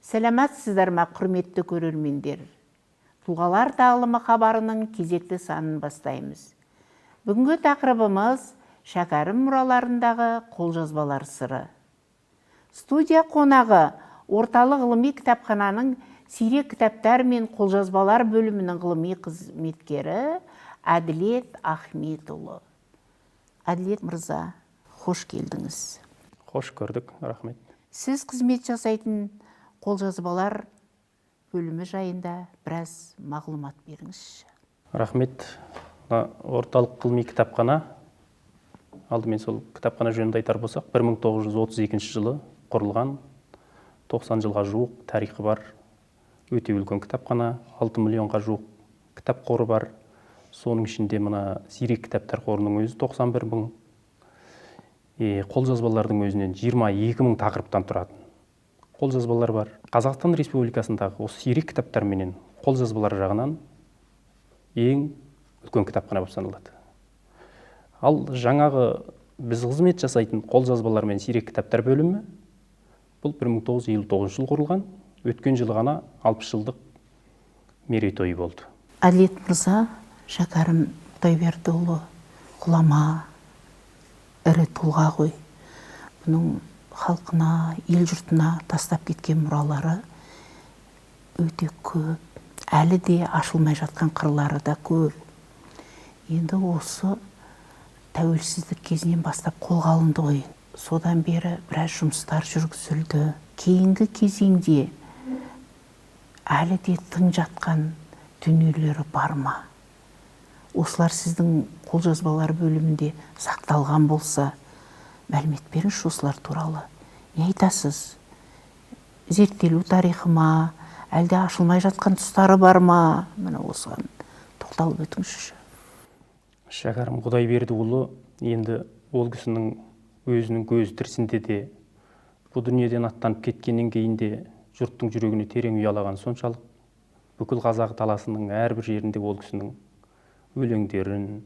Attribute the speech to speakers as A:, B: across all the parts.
A: Сәлематсыздар ма, құрметті көрермендер. Тұлғалар тағылымы хабарының кезекті санын бастаймыз. Бүгінгі тақырыбымыз шәкәрім мұраларындағы қолжазбалар сыры. Студия қонағы орталық ғылыми кітапхананың сирек кітаптар мен қолжазбалар бөлімінің ғылыми қызметкері Әділет Ахметұлы. Әділет мырза, қош келдіңіз.
B: Қош көрдік, рахмет.
A: Сіз қызмет жасайтын қолжазбалар бөлімі жайында біраз мағлұмат беріңізші.
B: Рахмет. Орталық ғылыми кітапхана, алдымен сол кітапхана жөнінде айтар болсақ, 1932 жылы құрылған, 90 жылға жуық тарихы бар, өте үлкен кітапхана, 6 миллионға жуық кітап қоры бар. Соның ішінде мына сирек кітаптар қорының өзі 91 мың, қолжазбалардың өзінен 22 мың тақырыптан тұратын қолжазбалар бар. Қазақстан Республикасындағы осы сирек кітаптар менен қолжазбалар жағынан ең үлкен кітапхана болып саналады. Ал жаңағы біз қызмет жасайтын қолжазбалар мен сирек кітаптар бөлімі бұл 1959 жыл құрылған, өткен жылы ғана 60 жылдық мерейтойы болды.
A: Әділет мырза, Шәкәрім Құдайбердіұлы ғұлама, ірі тұлға ғой. Бұның халқына, ел жұртына тастап кеткен мұралары өте көп. Әлі де ашылмай жатқан қырлары да көп. Енді осы тәуелсіздік кезінен бастап қолға алынды ғой. Содан бері біраз жұмыстар жүргізілді. Кейінгі кезеңде әлі де тың жатқан дүниелері бар ма? Осылар сіздің қолжазбалар бөлімінде сақталған болса, мәлімет беріңізші осылар туралы. Не айтасыз? Зерттелу тарихы ма, әлде ашылмай жатқан тұстары бар ма? Міне осыған тоқталып өтіңізші.
B: Шәкәрім Құдайбердіұлы енді ол кісінің өзінің көз тірісінде де, бұл дүниеден аттанып кеткеннен кейін де жұрттың жүрегіне терең ұялаған соншалық, бүкіл қазақ даласының әрбір жерінде ол кісінің өлеңдерін,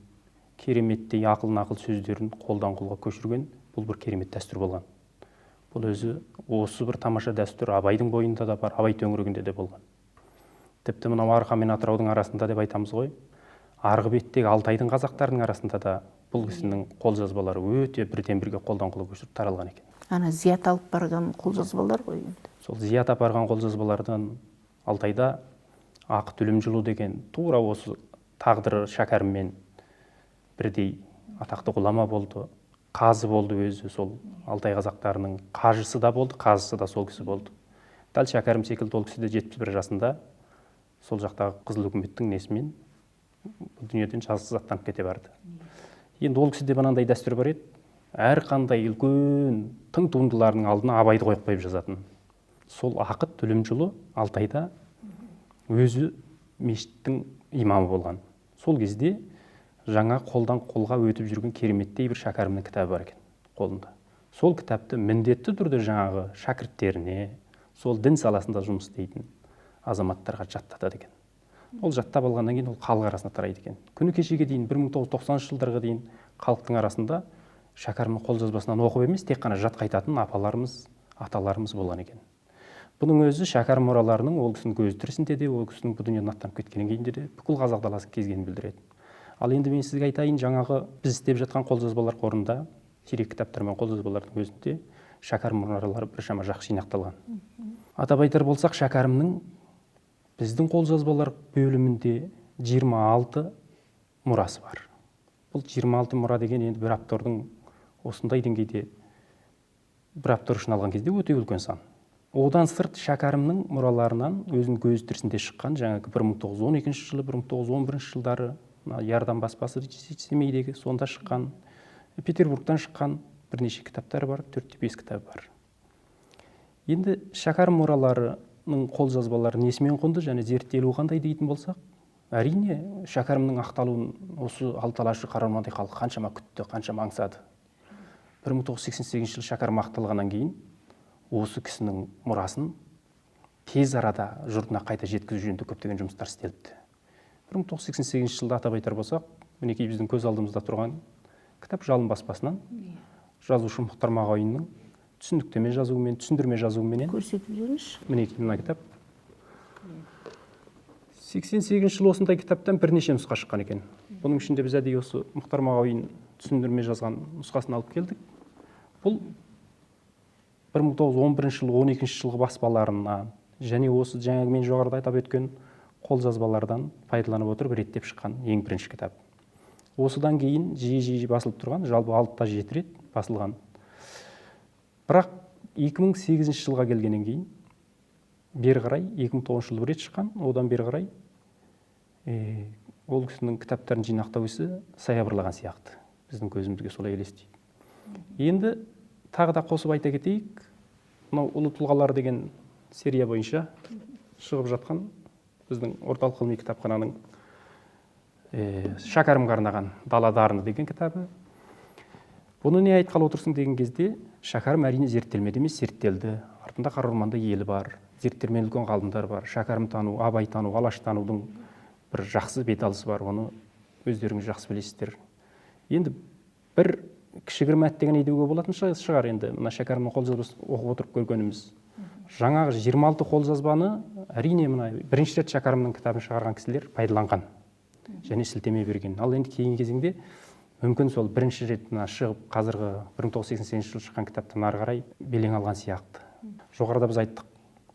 B: кереметтей ақыл-нақыл сөздерін қолдан қолға көшірген бұл бір керемет дәстүр болған. Бұл өзі осы бір тамаша дәстүр Абайдың бойында да бар, Абай төңірегінде де болған. Тіпті мынау Арқа мен Атыраудың арасында деп айтамыз ғой, арғы беттегі Алтайдың қазақтарының арасында да бұл кісінің қолжазбалары өте бірден бірге қолдан қолға көшіріп таралған екен.
A: Ана Зият алып барған қолжазбалар ғой енді.
B: Сол Зият апарған қолжазбалардан Алтайда Ақ Түлімжұлы деген тура осы тағдыры Шәкәріммен бірдей атақты ғұлама болды, қазы болды өзі, сол Алтай қазақтарының қажысы да болды, қазысы да сол кісі болды. Дәл Шәкәрім секілді ол кісі де 71 жасында сол жақтағы Қызыл үкіметтің несімен дүниеден жазықсыз аттанып кете барды. Енді ол кісіде мынандай дәстүр бар еді, әрқандай үлкен тың туындыларының алдына Абайды қойып қойып жазатын. Сол Ақыт Түлімжұлы Алтайда өзі мешіттің имамы болған. Сол кезде жаңа қолдан қолға өтіп жүрген кереметтей бір Шәкәрімнің кітабы бар екен қолында. Сол кітапты міндетті түрде жаңағы шәкірттеріне, сол дін саласында жұмыс істейтін азаматтарға жаттатады екен. Ол жаттап алғаннан кейін ол халық арасына тарайды екен. Күні кешеге дейін 1990 жылдарға дейін халықтың арасында Шәкәрімнің қолжазбасынан оқып емес, тек қана жат қайтатын апаларымыз, аталарымыз болған екен. Бұның өзі Шәкәрім мұраларының ол кісінің көз тірісінде де, ол кісінің бұл дүниеден аттанып кеткеннен кейін де бүкіл қазақ даласы кезгенін білдіреді. Ал енді мен сізге айтайын, жаңағы біз істеп жатқан қолжазбалар қорында, сирек кітаптар мен қолжазбалардың өзінде Шәкәрім мұралары біршама жақсы жинақталған. Атап айтар болсақ, Шәкәрімнің біздің қолжазбалар бөлімінде 26 мұрасы бар. Бұл 26 мұра деген енді бір автордың осындай деңгейде бір автор үшін алған кезде өте үлкен сан. Одан сырт Шәкәрімнің мұраларынан өзінің көз тірісінде шыққан жаңағы 1912 жылы, 1911 жылдары Ярдан баспасы Семейдегі сонда шыққан, Петербургтан шыққан бірнеше кітаптар бар, 4-5 кітап бар. Енді Шәкәрім мұраларының қолжазбалары несімен құнды және зерттелуі қандай дейтін болсақ, әрине Шәкәрімнің ақталуын осы алталашы қарармандай халық қаншама күтті, қаншама аңсады. 1988 жылы Шәкәрім ақталғаннан кейін осы кісінің мұрасын тез арада жұртына қайта жеткізу жөнінде көптеген жұмыстар істеліпті. 1988 жылда атап айтар болсақ, мінекей біздің көз алдымызда тұрған кітап Жалын баспасынан жазушы Мұхтар Мағауиннің түсініктеме жазуымен, түсіндірме жазуыменен.
A: көрсетіп жіберіңізші.
B: Мінекей мына кітап. 88 жыл осындай кітаптан бірнеше нұсқа шыққан екен. Бұның ішінде біз әдейі осы Мұхтар Мағауин түсіндірме жазған нұсқасын алып келдік. Бұл 1911 жыл 12 жылғы баспаларынан және осы жаңағы мен жоғарыда атап өткен қолжазбалардан пайдаланып отырып реттеп шыққан ең бірінші кітап. Осыдан кейін жиі басылып тұрған, жалпы 6-7 рет басылған. Бірақ 2008 жылға келгеннен кейін бері қарай 2009 жылы бір рет шыққан, одан бері қарай ол кісінің кітаптарын жинақтау ісі саябырлаған сияқты. Біздің көзімізге солай елестейді. Енді тағы да қосып айта кетейік, мынау ұлы тұлғалар деген серия бойынша шығып жатқан біздің орталық ғылыми кітапхананың шәкәрімге арнаған «Дала дарыны» деген кітабы. Бұны не айтқалы отырсың деген кезде, шәкәрім әрине зерттелмеді емес, зерттелді. Артында қара орманда елі бар, зерттелген үлкен ғалымдар бар, шәкәрім тану, абай тану, алаш танудың бір жақсы беталысы бар, оны өздеріңіз жақсы білесіздер. Енді бір кішігірім әттеген едеуге болатын шығар енді мына шәкәрімнің қолжазбасын оқып отырып көргеніміз. Жаңағы 26 қолжазбаны әрине мына бірінші рет шәкәрімнің кітабын шығарған кісілер пайдаланған және сілтеме берген. Ал енді кейінгі кезеңде мүмкін сол бірінші рет шығып қазіргі 1988 жылы шыққан кітаптан ары қарай белең алған сияқты. Жоғарыда біз айттық,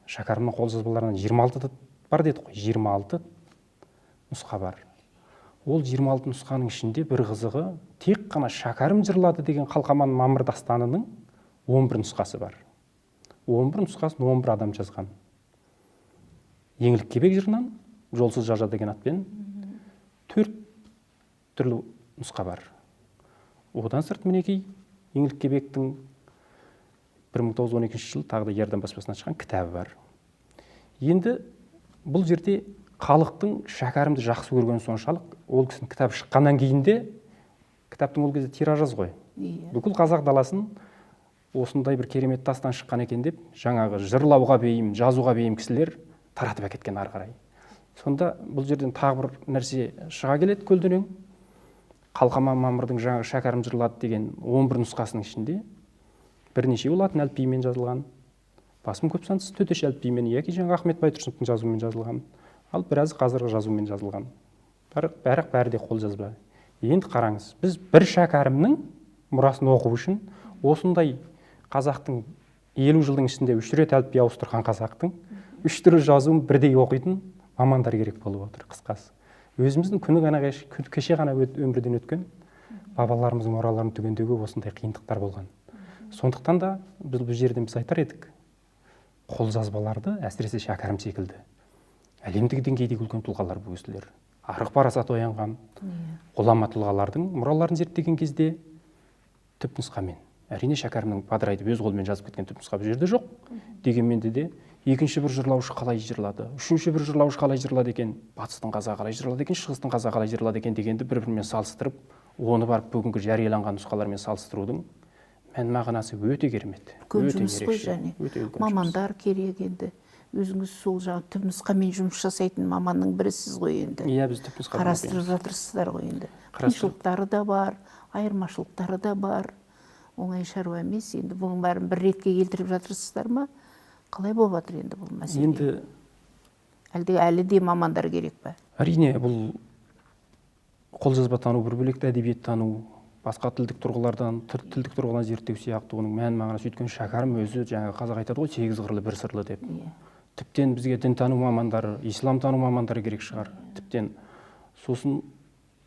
B: шәкәрімнің қолжазбаларынан 26 бар дедік қой, 26 нұсқа бар. Ол 26 нұсқаның ішінде бір қызығы тек қана шәкәрім жырлады деген Қалқаман мамыр дастанының 11 нұсқасы бар. 11 нұсқасын 11 адам жазған. Еңлік кебек жырынан жолсыз жажа деген атпен 4 түрлі нұсқа бар. Одан сырт мінекей Еңлік кебектің 1912 жылы тағы да Ердан баспасынан шыққан кітабы бар. Енді бұл жерде халықтың шәкәрімді жақсы көргені соншалық, ол кісінің кітабы шыққаннан кейін де кітаптың ол кезде тиражы ғой. Бүкіл қазақ даласын осындай бір керемет тастан шыққан екен деп, жаңағы жырлауға бейім, жазуға бейім кісілер таратып әкеткен ары қарай. Сонда бұл жерден тағы бір нәрсе шыға келеді көлденең. Қалқаман мамырдың жаңағы шәкәрім жырлады деген 11 нұсқасының ішінде бірнешеуі латын әліпбиімен жазылған, басым көп сансыз төтеш әліпбиімен яки жаңағы Ахмет Байтұрсыновтың жазуымен жазылған, ал біразы қазіргі жазумен жазылған. Бәрі де қолжазба. Енді қараңыз, біз бір шәкәрімнің мұрасын оқу үшін осындай қазақтың 50 жылдың ішінде 3 рет әліпби ауыстырған қазақтың 3 түрлі жазуын бірдей оқитын мамандар керек болып отыр қысқасы. Өзіміздің кеше ғана өмірден өткен бабаларымыздың мұраларын түгендеуге осындай қиындықтар болған. Сондықтан да бұл жерден біз айтар едік, қолжазбаларды әсіресе шәкәрім секілді әлемдік деңгейдегі үлкен тұлғалар бұл кісілер. Арық парасат оянған ғұлама тұлғалардың мұраларын зерттеген кезде түпнұсқамен, әрине шәкәрімнің бадырайтып өз қолымен жазып кеткен түпнұсқа бұл жерде жоқ. Дегенмен де екінші бір жырлаушы қалай жырлады, үшінші бір жырлаушы қалай жырлады екен, батыстың қазағы қалай жырлады екен, шығыстың қазағы қалай жырлады екен дегенді бір-бірімен салыстырып, оны барып бүгінгі жарияланған нұсқалармен салыстырудың мән мағынасы өте керемет.
A: Үлкен жұмыс қой және. Мамандар керек енді. Өзіңіз сол жағы түпнұсқамен жұмыс жасайтын маманның бірісіз ғой енді.
B: Иә, біз түпнұсқа
A: қарастырып жатырсыздар ғой енді. Қиыншылықтары да бар, айырмашылықтары да бар. Оңай шаруа емес. Енді бұның бәрін бір ретке келтіріп жатырсыздар ма? Қалай болып жатыр енді бұл мәселе? Енді әлі де мамандар керек пе?
B: Әрине, бұл қолжазба тану, бір бөлекті әдебиет тану, басқа тілдік тұрғылардан, тілдік тұрғыдан зерттеу сияқты оның мән мағынасы. Өйткені шәкәрім өзі жаңағы қазақ айтады ғой, 8 қырлы бір сырлы деп. Тіптен бізге дін тану мамандары, ислам тану мамандары керек шығар. Тіптен сосын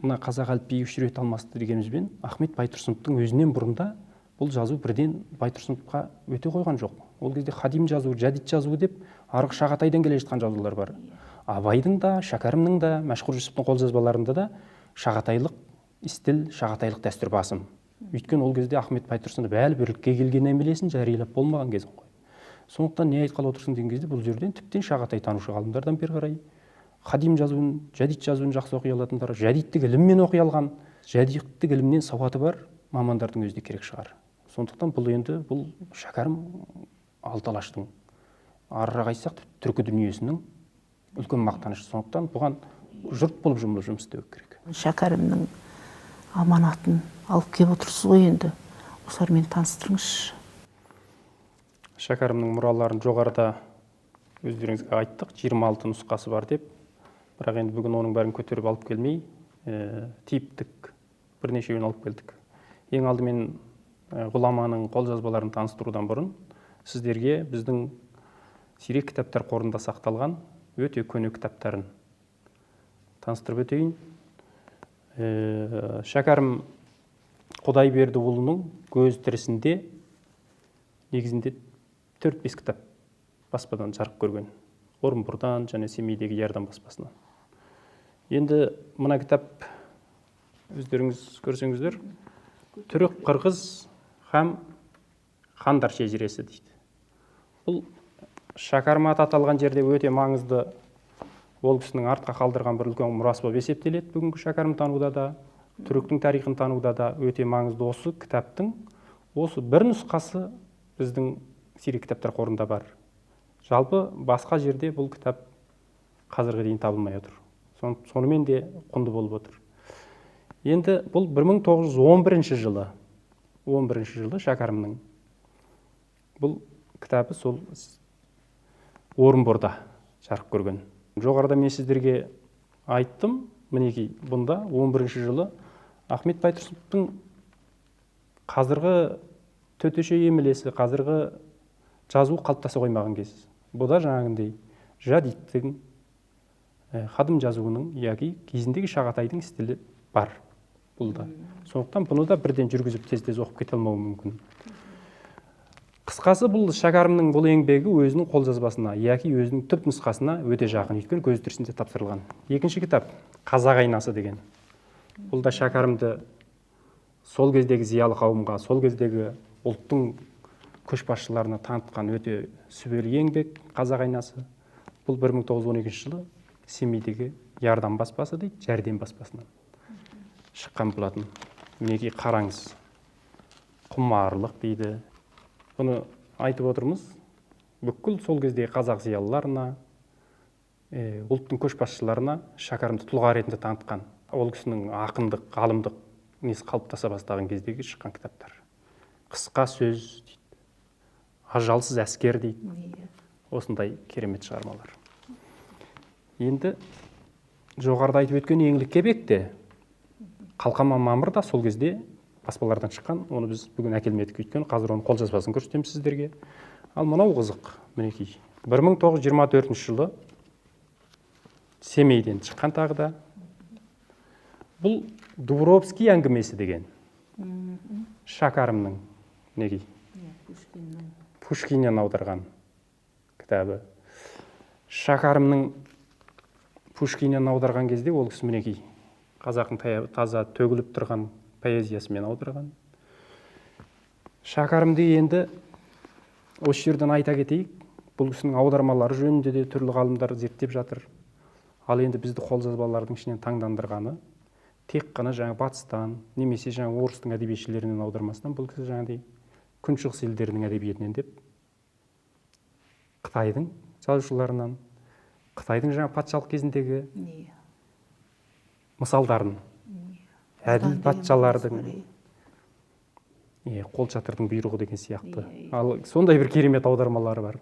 B: мына қазақ әліпбиі 3 рет алмасты дегенімізбен Ахмет Байтұрсыновтың өзінен бұрында бұл жазу бірден Байтұрсыновқа өте қойған жоқ. Ол кезде хадим жазуы, жәдид жазуы деп арғы Шағатайдан келе жатқан жазулар бар. Абайдың да, шәкәрімнің да, Мәшһүр Жүсіптің қолжазбаларында да шағатайлық стиль, шағатайлық дәстүр басым. Өйткені ол кезде Ахмет Байтұрсынов әлі бірлікке келген әмелесін жариялап болмаған кезің ғой. Сондықтан не айтқалы отырсың деген кезде бұл жерден тіптен шағатай танушы ғалымдардан бері қарай хадим жазуын, жәдид жазуын жақсы оқи алатындар, жәдидтік іліммен оқи алған, жәдидтік ілімнен сауаты бар мамандардың өзі де керек шығар. Сондықтан бұл енді бұл шәкәрім алты алаштың арырақ айтсақ түркі дүниесінің үлкен мақтанышы. Сондықтан бұған жұрт болып жұмыс істеу керек.
A: Шәкәрімнің аманатын алып келіп отырсыз ғой енді. Осылармен таныстырыңызшы.
B: Шәкәрімнің мұраларын жоғарыда өздеріңізге айттық, 26 нұсқасы бар деп. Бірақ енді бүгін оның бәрін көтеріп алып келмей, типтік бірнешеуін алып келдік. Ең алдымен ғұламаның қолжазбаларын таныстырудан бұрын сіздерге біздің сирек кітаптар қорында сақталған өте көне кітаптарын таныстырып өтейін. Шәкәрім Құдайбердіұлының көз тірісінде негізінде 4-5 кітап баспадан жарық көрген. Орынбордан және Семейдегі Ярдан баспасынан. Енді мына кітап өздеріңіз көрсеңіздер, түрік қырғыз һәм хандар шежіресі дейді. Бұл Шәкәрім аты аталған жерде өте маңызды, ол кісінің артқа қалдырған бір үлкен мұрасы болып есептеледі. Бүгінгі Шәкәрім тануда да, түріктің тарихын тануда да өте маңызды осы кітаптың осы бір нұсқасы біздің сирек кітаптар қорында бар. Жалпы басқа жерде бұл кітап қазірге дейін табылмай отыр. Сонымен де құнды болып отыр. Енді бұл 1911 жылы, 11 жылы Шәкәрімнің бұл кітабы сол Орынборда жарық көрген. Жоғарыда мен сіздерге айттым, мінекей бұнда 11 жылы Ахмет Байтұрсыновтың қазіргі төтеше емлесі, қазіргі жазу қалыптаса қоймаған кез. Бұда жаңағындай жадиттің, хадым жазуының, яки кезіндегі Шағатайдың стилі бар бұлда. Сондықтан бұны да бірден жүргізіп тез-тез оқып кете алмауы мүмкін. Қысқасы бұл Шәкәрімнің бұл еңбегі өзінің қолжазбасына, яки өзінің түп нұсқасына өте жақын, өйткені көз тірісінде тапсырылған. Екінші кітап Қазақ айнасы деген. Бұл да Шәкәрімді сол кездегі зиялы қауымға, сол кездегі ұлттың көшбасшыларына танытқан өте сүбелі еңбек Қазақ айнасы. Бұл 1912 жылы Семейдегі Ярдан баспасы дейді, Жәрдем баспасынан шыққан болатын. Мінекей қараңыз, құмарлық дейді. Бұны айтып отырмыз, бүкіл сол кездегі қазақ зиялыларына, ұлттың көшбасшыларына Шәкәрімді тұлға ретінде танытқан. Ол кісінің ақындық, ғалымдық несі қалыптаса бастаған кездегі шыққан кітаптар. Қысқа сөз дейді, ажалсыз әскер дейді. Осындай керемет шығармалар. Енді жоғарыда айтып өткен еңлік кебек те, Қалқаман мамыр да сол кезде баспалардан шыққан. Оны біз бүгін әкелмедік, өйткені қазір оның қолжазбасын көрсетеміз сіздерге. Ал мынау қызық, мінекей. 1924 жылы Семейден шыққан тағы да. Бұл Дубровский әңгімесі деген. Шәкәрімнің, мінекей, Пушкиннен аударған кітабы. Шәкәрімнің Пушкиннен аударған кезде ол кісі мінекей қазақтың таза төгіліп тұрған поэзиясымен аударған. Шәкәрімді енді осы жерден айта кетейік, бұл кісінің аудармалары жөнінде де түрлі ғалымдар зерттеп жатыр. Ал енді бізді қолжазбалардың ішінен таңдандырғаны тек қана жаңа батыстан, немесе жаңа орыстың әдебиетшілерінің аудармасынан, бұл кісі жаңағыдай күншығыс елдерінің әдебиетінен деп, Қытайдың жазушыларынан, Қытайдың жаңа патшалық кезіндегі мысалдарын, әділ патшалардың, қолшатырдың бұйрығы деген сияқты. Ал сондай бір керемет аудармалары бар.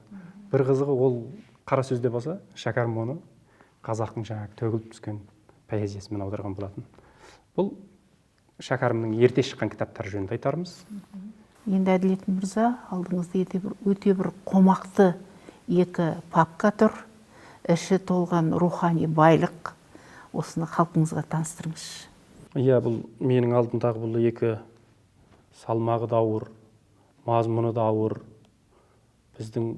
B: Бір қызығы, ол қара сөзде болса, Шәкәрім оны қазақтың жаңағы төгіліп түскен поэзиясымен аударған болатын. Бұл Шәкәрімнің ерте шыққан кітаптары жөнінде айтармыз.
A: Енді Әділет мырза, алдыңызда өте бір қомақты екі папка тұр. Іші толған рухани байлық. Осыны халқыңызға таныстырыңызшы.
B: Иә, бұл менің алдымдағы бұл екі салмағы да ауыр, мазмұны да ауыр. Біздің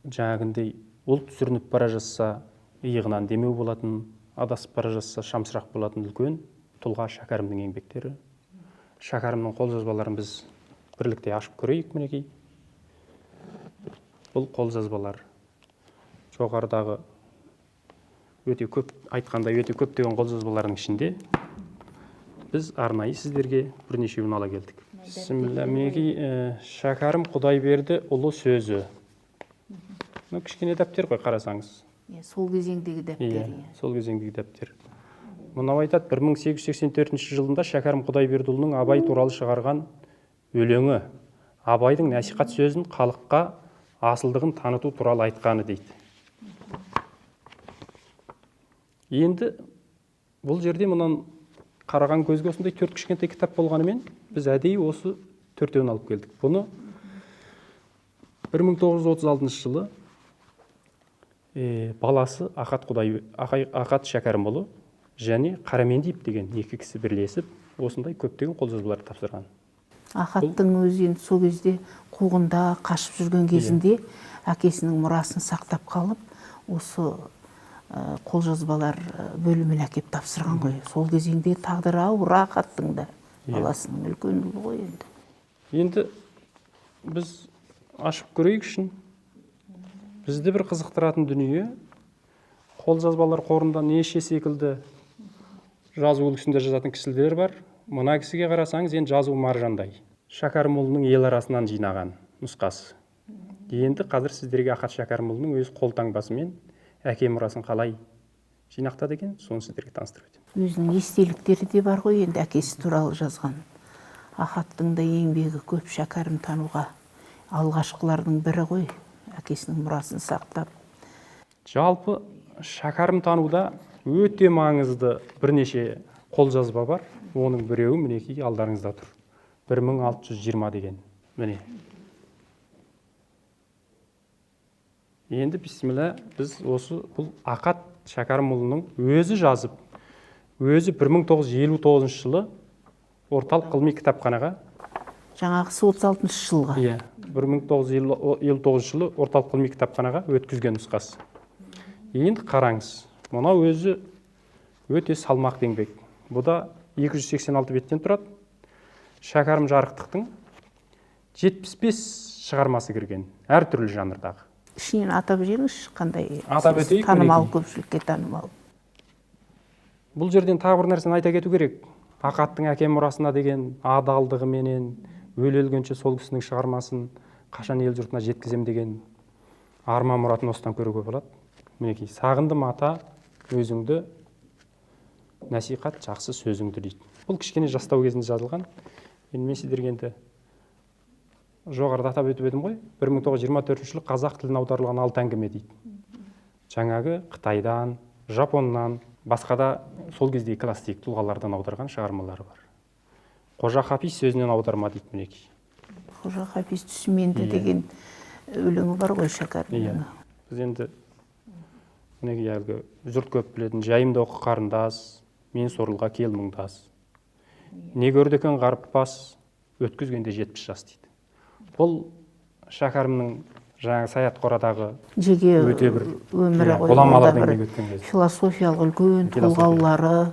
B: жаңағындай ұлт сүрініп бара жатса, иығынан демеу болатын, адасып бара жатса, шамшырақ болатын үлкен тұлға Шәкәрімнің еңбектері. Шәкәрімнің қолжазбаларын біз бірлікте ашып көрейік, мінекей. Бұл қолжазбалар жоғарыдағы өте көп, айтқандай өте көп деген қолжазбалардың ішінде біз арнайы сіздерге бірнешеуін ала келдік. Мінекей Шәкәрім Құдайбердіұлы сөзі. Кішкене дәптер қой, қарасаңыз.
A: Сол кезеңдегі дәптер.
B: Сол кезеңдегі дәптер. Мынау айтады, 1884 жылында Шәкәрім Құдайбердіұлының Абай туралы шығарған өлеңі, Абайдың насихат сөзін халыққа асылдығын таныту туралы айтқаны дейді. Енді бұл жерде мұнан қараған көзге осындай 4 кішкентай кітап болғанымен біз әдейі осы 4-еуін алып келдік. Бұны 1936 жылы баласы Ахат Шәкәрімұлы және Қарамендиев деген 2 кісі бірлесіп осындай көптеген қолжазбаларды тапсырған.
A: Ахаттың өзі енді сол кезде қуғында қашып жүрген кезінде әкесінің мұрасын сақтап қалып, осы қолжазбалар бөлімін әкеп тапсырған ғой. Сол кезеңде тағдыры ауыр Ахаттың да, баласының үлкен ұлы ғой енді.
B: Енді біз ашып көрейік үшін бізді бір қызықтыратын дүние, қолжазбалар қорында неше секілді жазу үлгісінде жазатын кісілер бар. Мына кісіге қарасаңыз, енді жазу маржандай. Шәкәрімұлының ел арасынан жинаған нұсқасы. Енді қазір сіздерге Ахат Шәкәрімұлының өз қолтаңбасымен әке мұрасын қалай жинақтады екен, соны сіздерге таныстырып өтемін.
A: Өзінің естеліктері де бар ғой, енді әкесі туралы жазған. Ахаттың да еңбегі көп, Шәкәрім тануға алғашқылардың бірі ғой, әкесінің мұрасын сақтап.
B: Жалпы Шәкәрім тануда өте маңызды бірнеше қолжазба бар. Оның біреуі мінекей алдарыңызда тұр. 1620 деген. Міне. Енді бисмилла, біз осы бұл Ахат Шәкәрімұлының өзі жазып, өзі 1959 жылы орталық ғылыми кітапханаға,
A: Жаңағысы 36 жылға.
B: 1959 жылы орталық ғылыми кітапханаға өткізген нұсқасы. Енді қараңыз, мынау өзі өте салмақты еңбек. Бұл да 286 беттен тұрады. Шәкәрім жарықтықтың 75 шығармасы кірген, әртүрлі жанрдағы.
A: Ішінен атап жеңізші, қандай
B: Атап өтейік,
A: танымал, көпшілікке танымал.
B: Бұл жерден тағы бір нәрсені айта кету керек. Ахаттың әке мұрасына деген адалдығы менен өлгенше сол кісінің шығармасын қашан ел жұртына жеткізем деген арман мұратын осыдан көруге болады. Мінекей, сағындым ата өзіңді, насихат жақсы сөзіңді дейді. Бұл кішкене жастау кезінде жазылған. Мен сіздерге енді жоғарыда атап өтіп едім ғой, 1924 жылы қазақ тіліне аударылған 6 әңгіме дейді. Жаңағы Қытайдан, Жапоннан, басқа да сол кезде классик тұлғалардан аударған шығармалары бар. Қожа Хафиз сөзінен аударма дейді мінекей.
A: Қожа Хафиз түсіменді деген өлеңі бар ғой Шәкәрімнің.
B: Біз енді мінекей әлгі жұрт көп білетін жайымды оқы қарындас, мен сорлыға кел мұңдас. Не көрді екен ғарып-бас, өткізгенде 70 жас дейді. Бұл Шәкәрімнің жаңағы Саят қорадағы өте бір
A: өмірі ғой,
B: ғұламалардың еңбегі өткен кезде.
A: Философиялық үлкен толғаулары,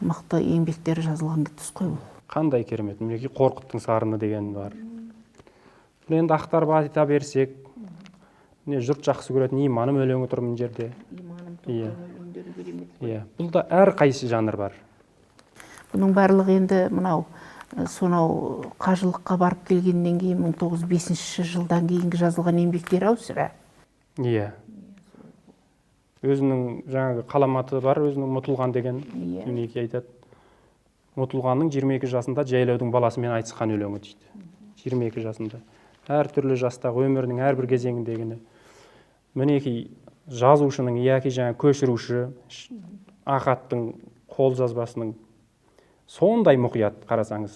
A: мықты еңбектері жазылған кетіс қой.
B: Қандай керемет, мінекей Қорқыттың сарыны деген бар. Енді ақтарып айта берсек, жұрт жақсы көретін иманым өлеңі тұр мына жерде. Бұл да әр қайсы жанр бар.
A: Бұның барлығы енді мынау сонау қажылыққа барып келгеннен кейін 1905 жылдан кейінгі жазылған еңбектер ау сірә.
B: Өзінің жаңағы қаламаты бар, өзінің Мұтылған деген мінекей айтады. Мұтылғанның 22 жасында жайлаудың баласымен айтысқан өлеңі дейді. 22 жасында. Әр түрлі жастағы өмірінің әрбір кезеңіндегіні. Мінекей жазушының яки жаңа көшіруші Ахаттың қолжазбасының сондай мұқият қарасаңыз.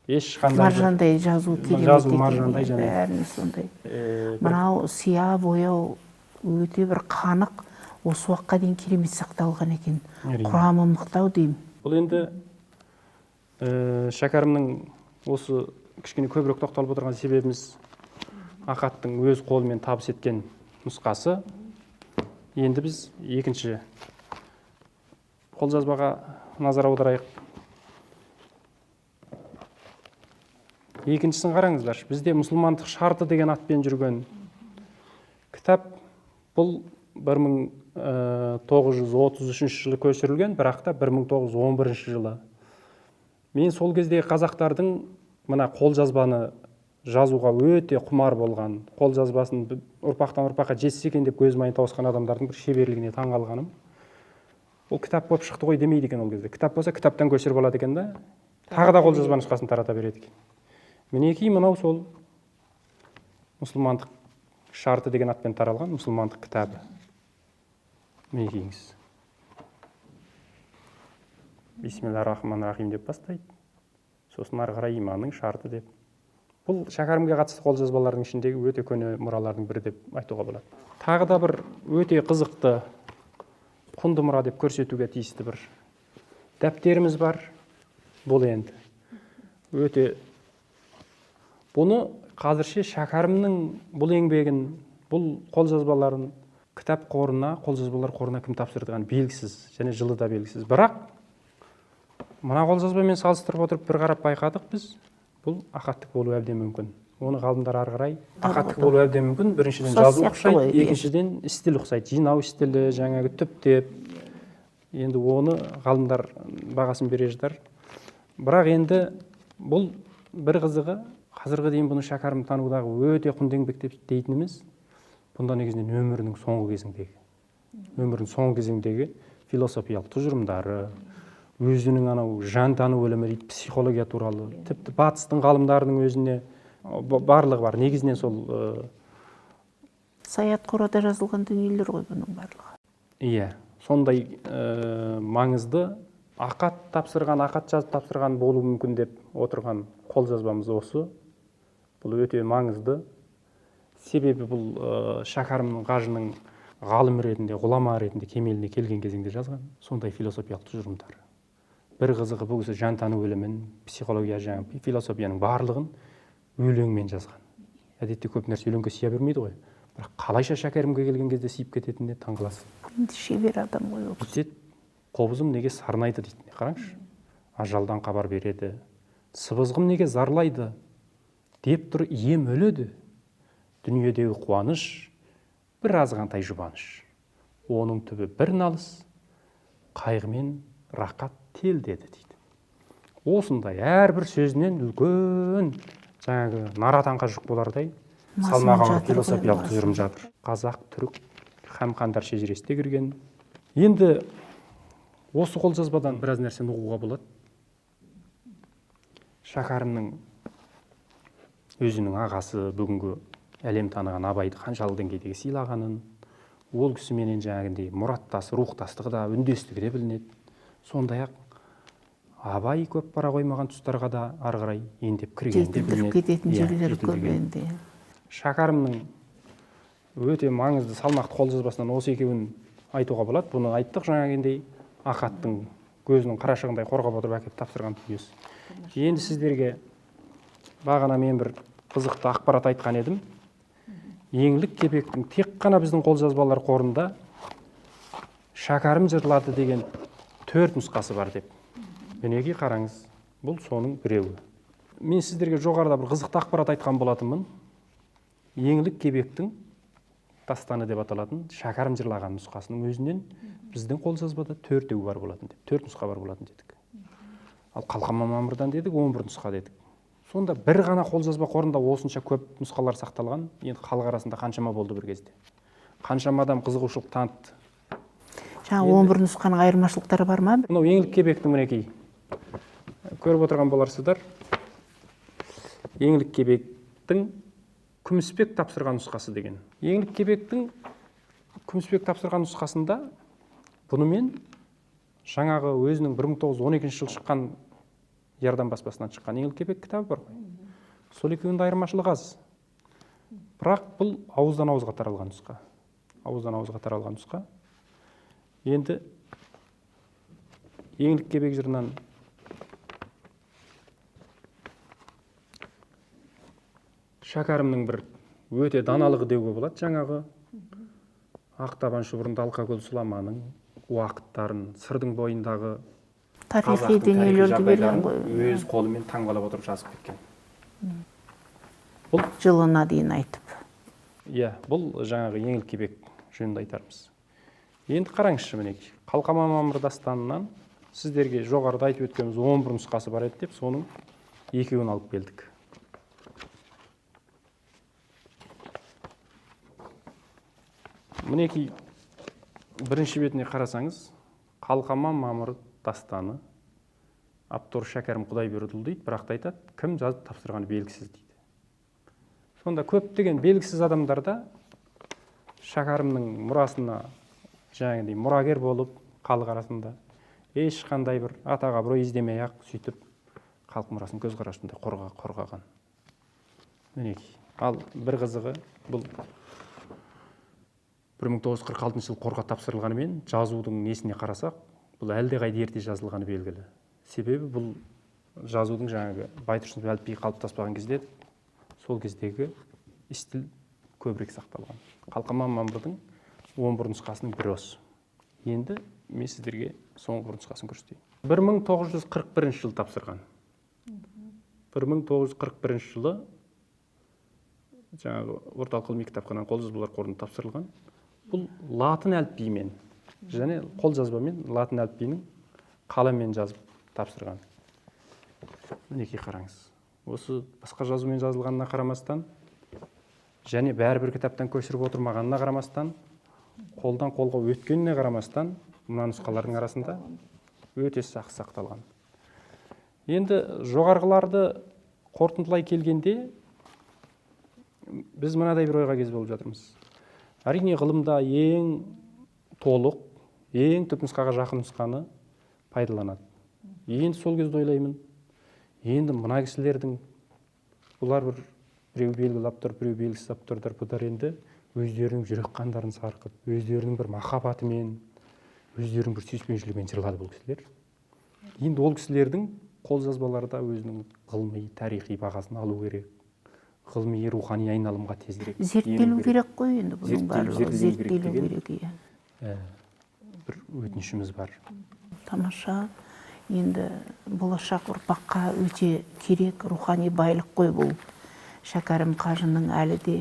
B: Ешқандай
A: маржандай жазу керемет.
B: Жазу маржандай және
A: бәріне сондай. Мынау сия бояу өте бір қанық, осы уақытқа дейін керемет сақталған екен. Құрамы мықтау деймін.
B: Бұл енді Шәкәрімнің осы кішкене көбірек тоқталып отырған себебіміз Ахаттың өз қолымен табыс еткен нұсқасы. Енді біз екінші қолжазбаға назар аударайық. Екіншісін қараңыздар. Бізде мұсылмандық шарты деген атпен жүрген кітап. Бұл 1933 жылы көшірілген, бірақ та 1911 жылы. Мен сол кезде қазақтардың мына қолжазбаны жазуға өте құмар болған, қолжазбасын ұрпақтан ұрпаққа жетсе екен деп көз майын тауысқан адамдардың бір шеберлігіне таң қалғаным. Ол кітап болып шықты ғой демейді екен ол кезде. Кітап болса кітаптан көшіріп алады екен да, тағы да қолжазба нұсқасын тарата береді екен. Мінекей мынау сол мұсылмандық шарты деген атпен таралған мұсылмандық кітабы. Мінекейіңіз. Бисмиллахир-рахманир-рахим деп бастайды. Сосын ары қарай иманның шарты деп. Бұл шәкәрімге қатысты қолжазбалардың ішіндегі өте көне мұралардың бірі деп айтуға болады. Тағы да бір өте қызықты, құнды мұра деп көрсетуге тиісті бір дәптеріміз бар. Бұл енді өте бұны қазірше шәкәрімнің бұл еңбегін, бұл қолжазбаларын кітап қорына, қолжазбалар қорына кім тапсырдыған белгісіз, және жылы да белгісіз. Бірақ мына қолжазбамен салыстырып отырып бір қарап байқадық біз, бұл ақаттық болуы әбден мүмкін. Оны ғалымдар ары қарай ақаттық болуы әбден мүмкін. Біріншіден жазу ұқсайды, екіншіден стиль ұқсайды. Жинау стилі, жаңағы түптеп. Енді оны ғалымдар бағасын бере жатар. Бірақ енді бұл бір қызығы, қазіргі дейін бұны шәкәрім танудағы өте құнды еңбек деп дейтініміз, бұнда негізінен өмірінің соңғы кезеңдегі философиялық тұжырымдары, өзінің анау жан тану ілімі дейді, психология туралы, тіпті батыстың ғалымдарының өзіне барлығы бар. Негізінен сол
A: Саят Қорада жазылған дүниелер ғой бұның барлығы.
B: Иә, сондай маңызды ақат жазып тапсырған болуы мүмкін деп отырған қолжазбамыз осы. Бұл өте маңызды. Себебі бұл шәкәрімнің қажының ғалым ретінде, ғұлама ретінде кемеліне келген кезеңде жазған сондай философиялық тұжырымдар. Бір қызығы бұл кісі жан тану ілімін, психология, жаңағы философияның барлығын өлеңмен жазған. Әдетте көп нәрсе өлеңге сия бермейді ғой. Бірақ қалайша шәкәрімге келген кезде сиіп кететініне таңғаласың.
A: Енді шебер адам ғой ол.
B: Сөйтеді, қобызым неге сарнайды дейді. Қараңызшы. Ажалдан хабар береді. Сыбызғым неге зарлайды? Деп тұр ием өледі. Дүниедегі қуаныш, бір азғантай жұбаныш. Оның түбі бір налыс, қайғымен рақат телдеді дейді. Осындай әрбір сөзінен үлкен жаңағы наратанға жүк болардай салмаған философиялық тұжырым жатыр. Қазақ, түрік һәм қандар шежіресіне кірген. Енді осы қолжазбадан біраз нәрсені ұғуға болады. Шәкәрімнің өзінің ағасы бүгінгі әлем таныған Абайды қаншалық деңгейдегі сыйлағанын, ол кісіменен жаңағындай мұраттас, рухтастығы да, үндестігі де білінеді. Сондай-ақ Абай көп бара қоймаған тұстарға да ары қарай ендеп кірген де білінеді.
A: Кететін жерлер көп енді.
B: Шәкәрімнің өте маңызды салмақты қолжазбасынан осы екеуін айтуға болады. Бұны айттық жаңағындай ақаттың көзінің қарашығындай қорғап отырып әкеліп тапсырған дүниесі. Енді сіздерге бағана мен бір қызықты ақпарат айтқан едім. Еңлік кебектің тек қана біздің қолжазбалар қорында Шәкәрім жырлады деген 4 нұсқасы бар деп. Мінеки қараңыз, бұл соның біреуі. Мен сіздерге жоғарыда бір қызықты ақпарат айтқан болатынмын. Еңлік кебектің дастаны деп аталатын Шәкәрім жырлаған нұсқасының өзінен біздің қолжазбада 4 бар болатын деп, 4 нұсқа бар болатын дедік. Ал Қалқаман Мамырдан дедік, 11 нұсқа дедік. Сонда бір ғана қолжазба қорында осынша көп нұсқалар сақталған. Енді халық арасында қаншама болды бір кезде. Қаншама адам қызығушылық танытты.
A: Жаңа 11 нұсқаның айырмашылықтары бар ма?
B: Мынау Еңлік кебектің мінекей. Көріп отырған боларсыздар. Еңлік кебектің Күмісбек тапсырған нұсқасы деген. Еңлік кебектің Күмісбек тапсырған нұсқасында бұнымен жаңағы өзінің 1912 жыл шыққан Ярдан баспасынан шыққан Еңлік кебек кітабы бар ғой. Сол екеуінің айырмашылығы аз. Бірақ бұл ауыздан ауызға таралған нұсқа. Ауыздан ауызға таралған нұсқа. Енді Еңлік кебек жырынан Шәкәрімнің бір өте даналығы деуге болады. Жаңағы ақтабан шұбырында алқакөл сұламаның уақыттарын, сырдың бойындағы
A: тарихи дүниелерді берген ғой.
B: Өз қолымен таңбалап отырып жазып кеткен.
A: Бұл жылына дейін айтып.
B: Иә, бұл жаңағы Еңлік кебек жөнінде айтармыз. Енді қараңызшы мінекей. Қалқаман Мамыр дастанынан сіздерге жоғарыда айтып өткеніміз 11 нұсқасы бар еді деп, соның екеуін алып келдік. Мінекей бірінші бетіне қарасаңыз, Қалқаман Мамыр дастаны Аптор Шәкәрім Құдайбердіұлы дейді, бірақ та айтады, кім жазып тапсырғаны белгісіз дейді. Сонда көптеген белгісіз адамдарда шәкәрімнің мұрасына жаңағыдай мұрагер болып халық арасында ешқандай бір атақ абырой іздемей ақ сөйтіп халық мұрасын көзқарасында қорғаған. Мінекей. Ал бір қызығы бұл 1946 жыл қорға тапсырылғанымен жазудың несіне қарасақ, бұл әлдеқайда ерте жазылғаны белгілі. Себебі бұл жазудың жаңағы Байтұрсынов әліпбиі қалыптаспаған кезде сол кездегі стиль көбірек сақталған. Қалқаман Мамырдың 11 нұсқасының бірі осы. Енді мен сіздерге соңғы бір нұсқасын көрсетейін. 1941 жылы тапсырған. 1941 жылы жаңағы орталық ғылыми кітапхананың қолжазбалар қорына тапсырылған. Бұл латын әліпбиімен және қолжазбамен латын әліпбиінің қаламмен жазып тапсырған. Мінекей қараңыз. Осы басқа жазумен жазылғанына қарамастан және бәрібір кітаптан көшіріп отырмағанына қарамастан, қолдан қолға өткеніне қарамастан, мына нұсқалардың арасында өте сақ сақталған. Енді жоғарғыларды қорытындылай келгенде біз мынадай бір ойға кез болып жатырмыз. Әрине ғылымда ең толық, ең түпнұсқаға жақын нұсқаны пайдаланады. Енді сол кезде ойлаймын, енді мына кісілердің бұлар біреу белгілап тұр, біреу белгісіз тұрдар, бұлар енді өздерінің жүрек қандарын сарқып, өздерінің бір махаббатымен, өздерінің бір сүйіспеншілігімен жырлады бұл кісілер. Енді ол кісілердің қолжазбаларда өзінің ғылыми, тарихи бағасын алу керек. Ғылыми, рухани айналымға тезірек
A: зерттелу керек қой енді бұның барлығы, зерттелу керек.
B: Бір өтінішіміз бар.
A: Тамаша. Енді болашақ ұрпаққа өте керек рухани байлық қой бұл. Шәкәрім қажының әлі де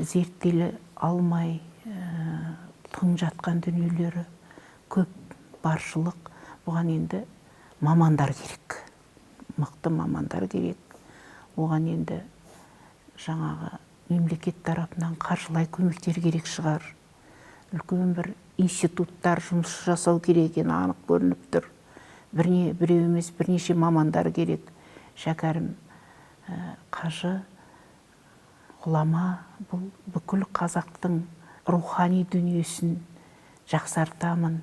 A: зерттеле алмай тың жатқан дүниелері көп, баршылық. Бұған енді мамандар керек, мықты мамандар керек. Оған енді жаңағы мемлекет тарапынан қаржылай көмектер керек шығар. Үлкен бір институттар жұмыс жасау керек екені анық көрініп тұр. Біреу емес, бірнеше мамандар керек. Шәкәрім қажы, ғұлама, бұл бүкіл қазақтың рухани дүниесін жақсартамын,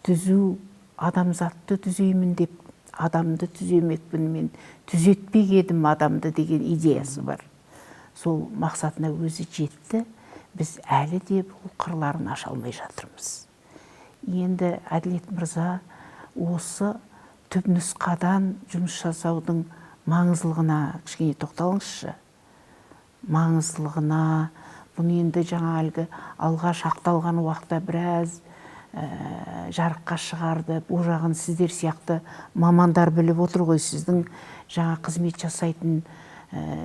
A: түзу, адамзатты түзеймін деп, адамды түземекпін мен, түзетпек едім адамды деген идеясы бар. Сол мақсатына өзі жетті, біз әлі де бұл қырларын аша алмай жатырмыз. Енді Әділет мырза осы түпнұсқадан жұмыс жасаудың маңыздылығына кішкене тоқталыңызшы. Маңыздылығына, бұны енді жаңа әлгі алғаш ақталған уақытта біраз жарыққа шығарды. Бұл жағын сіздер сияқты мамандар біліп отыр ғой. Сіздің жаңа қызмет жасайтын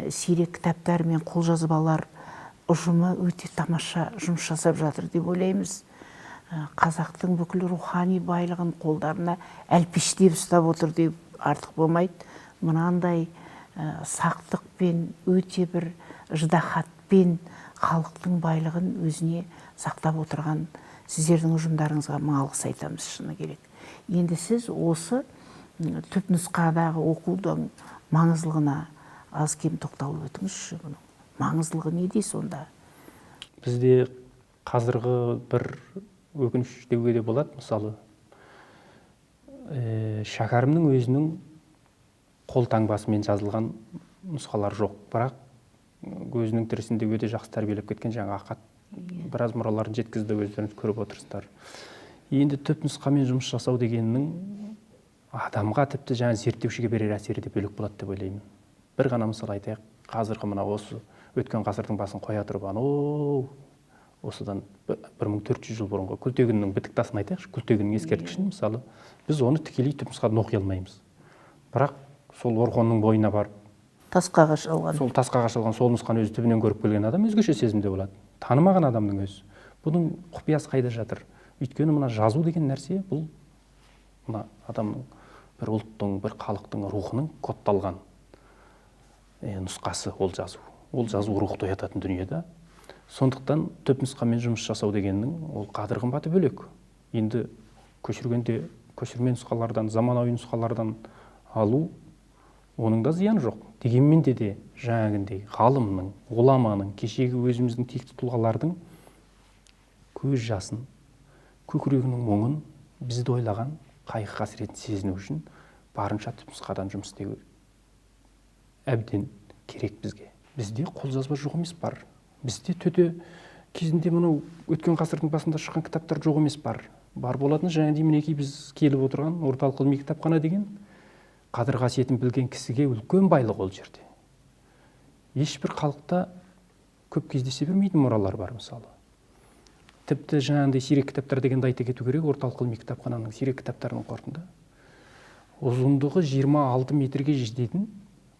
A: сирек кітаптар мен қолжазбалар ұжымы өте тамаша жұмыс жасап жатыр деп ойлаймыз. Қазақтың бүкіл рухани байлығын қолдарына әлпештеп ұстап отыр деп артық болмайды. Мынандай сақтықпен, өте бір ждахатпен халықтың байлығын өзіне сақтап отырған сіздердің ұжымдарыңызға мың алғыс айтамыз, шыны керек. Енді сіз осы түпнұсқадағы оқудың маңыздылығына аз кем тоқталып өтіңізші. Маңыздылығы неде сонда?
B: Бізде қазіргі бір өкініш деуге де болады. Мысалы, Шәкәрімнің өзінің қолтаңбасымен жазылған нұсқалар жоқ. Бірақ өзінің тірісінде өте жақсы тәрбиелеп кеткен жаңа ақат біраз мұраларын жеткізді, өздеріңіз көріп отырсыздар. Енді түпнұсқамен жұмыс жасау дегеннің адамға тіпті жаңа зерттеушіге берер әсері де бөлек болады деп ойлаймын. Бір ғана мысал айтайық. Қазіргі мына осы өткен ғасырдың басын қоя тұрып, осыдан 1400 жыл бұрынғы Күлтегіннің бітік тасын айтайықшы. Күлтегіннің ескерткішін мысалы біз оны тікелей түпнұсқадан оқи алмаймыз. Бірақ сол Орхонның бойына барып,
A: тасқа қашалған.
B: Сол тасқа қашалған сол нұсқаны өзі түбінен көріп келген адам өзгеше сезімде болады. Танымаған адамның өзі. Бұның құпиясы қайда жатыр? Өйткені мына жазу деген нәрсе бұл мына адамның бір ұлттың, бір халықтың рухының кодталған нұсқасы ол жазу. Ол жазу рухты оятатын дүниеде. Сондықтан түпнұсқамен жұмыс жасау дегеннің ол қадір қымбаты бөлек. Енді көшіргенде көшірме нұсқалардан, заманауи нұсқалардан алу оның да зияны жоқ. Дегенмен де жаңағындай ғалымның, ғұламаның, кешегі өзіміздің текті тұлғалардың көз жасын, көкірегінің мұңын, бізді ойлаған қайғы қасіретін сезіну үшін барынша түпнұсқадан жұмыс істеу әбден керек бізге. Бізде қолжазба жоқ емес бар. Бізде төте кезінде мынау өткен ғасырдың басында шыққан кітаптар жоқ емес бар. Бар болатын және де мінекей біз келіп отырған орталық ғылыми кітапхана деген қадір қасиетін білген кісіге үлкен байлық ол жерде. Ешбір халықта көп кездесе бермейтін мұралар бар мысалы. Тіпті жаңағындай сирек кітаптар дегенді айта кету керек. Орталық ғылыми кітапхананың сирек кітаптарының қорында ұзындығы 26 метрге жететін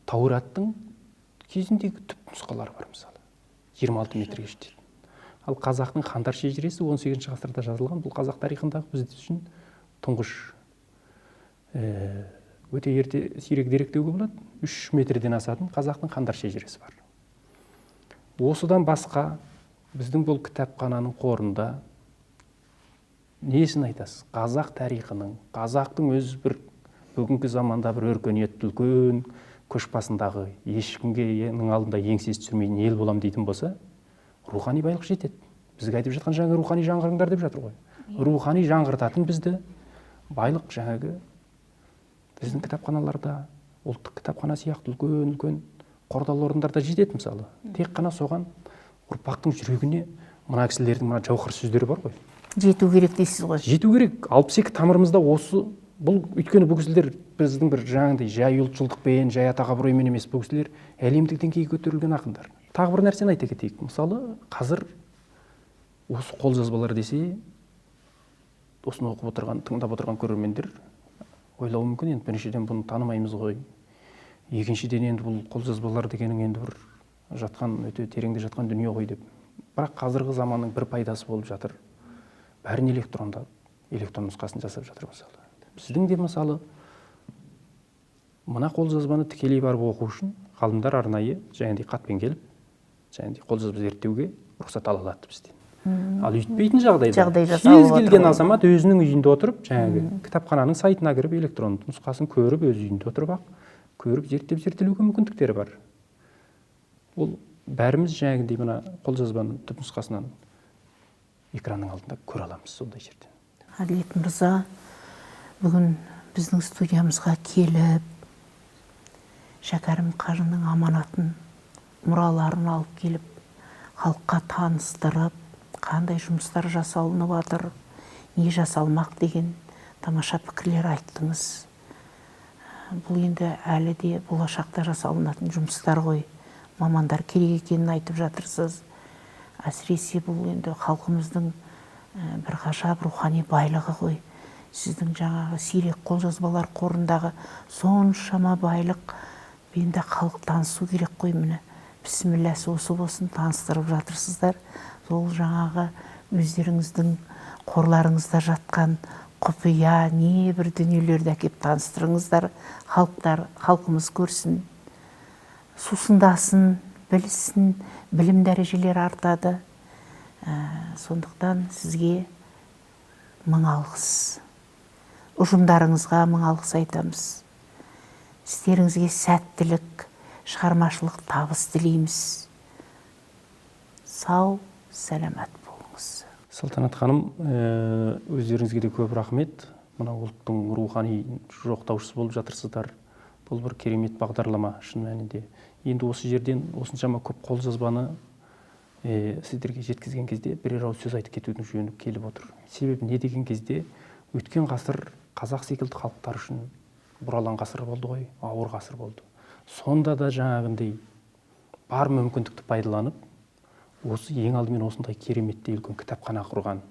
B: Таураттың кезіндегі түпнұсқалары бар мысалы. 26 метрге жететін. Ал қазақтың хандар шежіресі 18 ғасырда жазылған. Бұл қазақ тарихындағы біз үшін тұңғыш өте ерте сирек дерек деуге болады. 3 метрден асатын қазақтың хандар шежіресі бар. Осыдан басқа біздің бұл кітапхананың қорында несін айтасыз? Қазақ тарихының, қазақтың өз бір бүгінгі заманда бір өркениетті үлкен көш басындағы ешкімнің алдында еңсесі түсірмейтін ел болам дейтін болса, рухани байлық жетеді. Бізге айтып жатқан жаңа рухани жаңғырыңдар деп жатыр ғой. Рухани жаңғыртатын бізді байлық жаңағы біздің кітапханаларда, ұлттық кітапхана сияқты үлкен қордалы орындарда жетеді мысалы. Тек қана соған ұрпақтың жүрегіне мына кісілердің мына жауһар сөздері бар ғой.
A: Жету керек дейсіз ғой.
B: Жету керек. 62 тамырымызда осы бұл өйткені бұл кісілер біздің бір жаңағыдай жай ұлтшылдықпен, жай атақ абыроймен емес, бұл кісілер әлемдік деңгейге көтерілген ақындар. Тағы бір нәрсені айта кетейік. Мысалы, қазір осы қолжазбалар десе, осыны оқып отырған, тыңдап отырған көрермендер ойлауы мүмкін, енді біріншіден бұны танымаймыз ғой. Екіншіден енді бұл қолжазбалар дегенің енді бір жатқан өте тереңде жатқан дүние ғой деп. Бірақ қазіргі заманның бір пайдасы болып жатыр. Бәрін электрон нұсқасын жасап жатыр мысалы. Біздің де мысалы мына қолжазбаны тікелей барып оқу үшін ғалымдар арнайы жаңағыдай хатпен келіп, жаңағыдай қолжазба зерттеуге рұқсат ала алады бізден. Ал өйтпейтін жағдайда кез келген азамат өзінің үйінде отырып, жаңағы кітапхананың сайтына кіріп, электронды нұсқасын көріп, өз үйінде отырып ақ көріп зерттелуге мүмкіндіктері бар. Ол бәріміз жаңағыдай мына қолжазбаның түпнұсқасынан экранның алдында көре аламыз сондай жерден.
A: Әділет мырза, бүгін біздің студиямызға келіп, Шәкәрім қажының аманатын, мұраларын алып келіп, халыққа таныстырып, қандай жұмыстар жасалынып жатыр, не жасалмақ деген тамаша пікірлер айттыңыз. Бұл енді әлі де болашақта жасалынатын жұмыстар ғой. Мамандар керек екенін айтып жатырсыз. Әсіресе бұл енді халқымыздың бір ғажап рухани байлығы ғой. Сіздің жаңағы сирек қолжазбалар қорындағы соншама байлық, енді халық танысу керек қой міне. Бісмілләсі осы болсын, таныстырып жатырсыздар. Сол жаңағы өздеріңіздің қорларыңызда жатқан құпия небір дүниелерді әкеп таныстырыңыздар. Халқымыз көрсін, сусындасын, білсін, білім дәрежелері артады. Сондықтан сізге мың алғыс. Ұжымдарыңызға мың алғыс айтамыз. Сіздеріңізге сәттілік, шығармашылық табыс тілейміз. Сау, сәлемет болыңыз.
B: Салтанат ханым, өздеріңізге де көп рахмет. Мына ұлттың рухани жоқтаушысы болып жатырсыздар. Бұл бір керемет бағдарлама шын мәнінде. Енді осы жерден осыншама көп қолжазбаны сіздерге жеткізген кезде бірер ауыз сөз айтып кетудің жөні келіп отыр. Себебі не деген кезде өткен ғасыр қазақ секілді халықтар үшін бұралаң ғасыр болды ғой, ауыр ғасыр болды. Сонда да жаңағындай бар мүмкіндікті пайдаланып, осы ең алдымен осындай кереметті үлкен кітапхана құрған.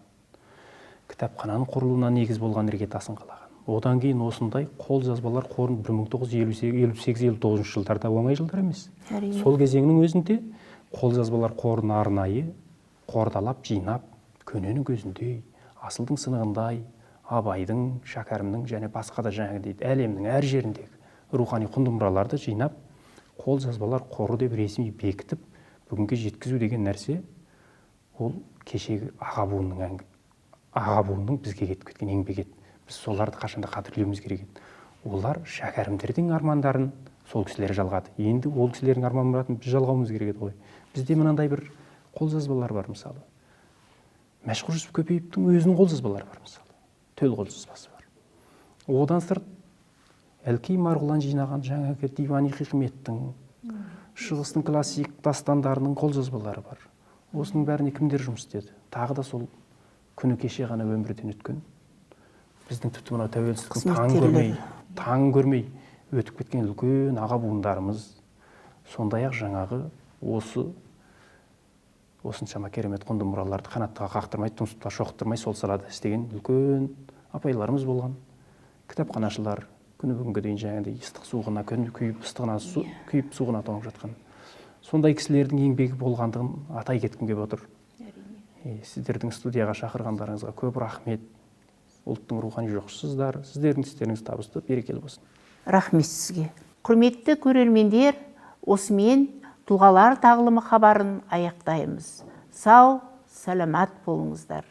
B: Кітапхананың құрылуына негіз болған іргетасын қалаған. Одан кейін осындай қолжазбалар қорын 1958-59 жылдарда оңай жылдар емес. Сол кезеңнің өзінде қолжазбалар қорын арнайы қордалап, жинап, көненің көзіндей, асылдың сынығындай, Абайдың, Шәкәрімнің және басқа да жаңағыдай әлемнің әр жеріндегі рухани құнды мұраларды жинап, қолжазбалар қоры деп ресми бекітіп, бүгінге жеткізу деген нәрсе, ол кешегі аға буынның бізге кетіп кеткен еңбек еді. Біз соларды қашанда қадірлеуіміз керек еді. Олар шәкәрімдердің армандарын сол кісілер жалғады. Енді ол кісілердің арман мұратын біз жалғауымыз керек еді ғой. Бізде мынандай бір қолжазбалар бар мысалы. Мәшһүр Жүсіп Көпеевтің өзінің қолжазбалары бар, мысалы төл қолжазбасы бар. Одан сырт Әлкей Марғұлан жинаған жаңағы Дивани Хикметтің, шығыстың классик дастандарының қолжазбалары бар. Осының бәріне кімдер жұмыс істеді? Тағы да сол күні кеше ғана өмірден өткен, біздің тіпті мына тәуелсіздіктің таң көрмей өтіп кеткен үлкен аға буындарымыз, сондай-ақ жаңағы осыншама керемет құнды мұраларды қанаттыға қақтырмай, тұмсыққа шоқтырмай сол салада істеген үлкен апайларымыз болған. Кітапханашылар күні бүгінге дейін жаңағыдай ыстық суығына күйіп, күйіп суығына тоңып жатқан. Сондай кісілердің еңбегі болғандығын атай кеткім келіп отыр. Сіздердің студияға шақырғандарыңызға көп рахмет. Ұлттың рухани жоқшысыздар. Сіздердің істеріңіз табысты, берекелі болсын.
A: Рахмет сізге. Құрметті көрермендер, осымен тұлғалар тағылымы хабарын аяқтаймыз. Сау, саламат болыңыздар.